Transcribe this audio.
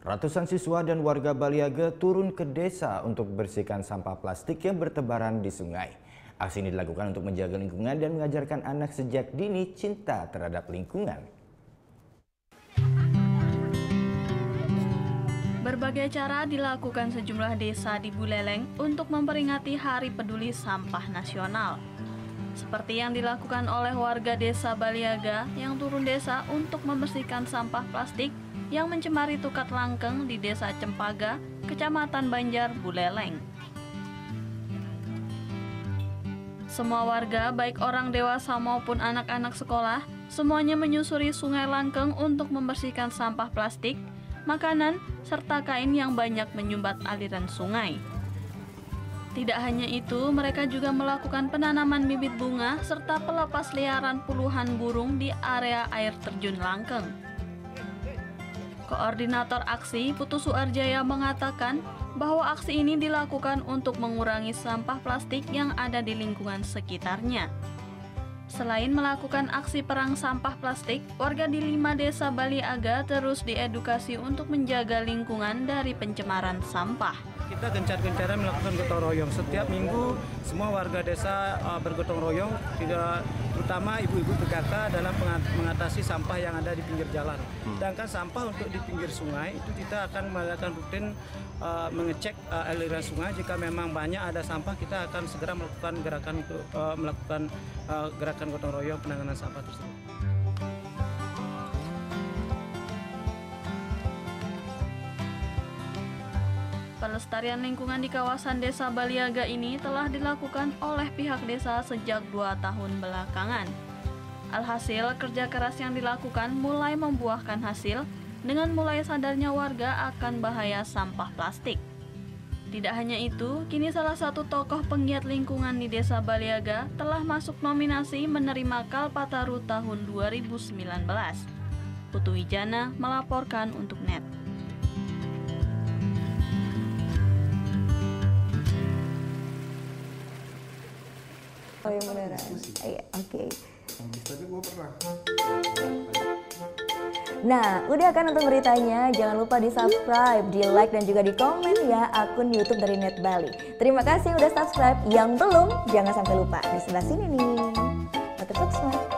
Ratusan siswa dan warga Baliaga turun ke desa untuk bersihkan sampah plastik yang bertebaran di sungai. Aksi ini dilakukan untuk menjaga lingkungan dan mengajarkan anak sejak dini cinta terhadap lingkungan. Berbagai cara dilakukan sejumlah desa di Buleleng untuk memperingati Hari Peduli Sampah Nasional. Seperti yang dilakukan oleh warga desa Baliaga yang turun desa untuk membersihkan sampah plastik yang mencemari Tukat Langkeng di Desa Cempaga, Kecamatan Banjar, Buleleng. Semua warga, baik orang dewasa maupun anak-anak sekolah, semuanya menyusuri Sungai Langkeng untuk membersihkan sampah plastik, makanan, serta kain yang banyak menyumbat aliran sungai. Tidak hanya itu, mereka juga melakukan penanaman bibit bunga serta pelepas liaran puluhan burung di area air terjun Langkeng. Koordinator aksi, Putu Suarjaya, mengatakan bahwa aksi ini dilakukan untuk mengurangi sampah plastik yang ada di lingkungan sekitarnya. Selain melakukan aksi perang sampah plastik, warga di 5 desa Baliaga terus diedukasi untuk menjaga lingkungan dari pencemaran sampah. Kita gencar-gencaran melakukan gotong royong. Setiap minggu semua warga desa bergotong royong, terutama ibu-ibu PKK dalam mengatasi sampah yang ada di pinggir jalan. Sedangkan sampah untuk di pinggir sungai itu kita akan melakukan rutin mengecek aliran sungai. Jika memang banyak ada sampah, kita akan segera melakukan gerakan gotong royong penanganan sampah tersebut. Pelestarian lingkungan di kawasan desa Baliaga ini telah dilakukan oleh pihak desa sejak 2 tahun belakangan. Alhasil, kerja keras yang dilakukan mulai membuahkan hasil dengan mulai sadarnya warga akan bahaya sampah plastik. Tidak hanya itu, kini salah satu tokoh penggiat lingkungan di desa Baliaga telah masuk nominasi menerima Kalpataru tahun 2019. Putu Wijana melaporkan untuk NET. Oh yang beneran? Iya, oke. Tapi gue pernah. Nah, udah kan nonton beritanya? Jangan lupa di subscribe, di like, dan juga di komen ya akun YouTube dari Net Bali. Terima kasih udah subscribe. Yang belum, jangan sampai lupa. Di sebelah sini nih. Subscribe.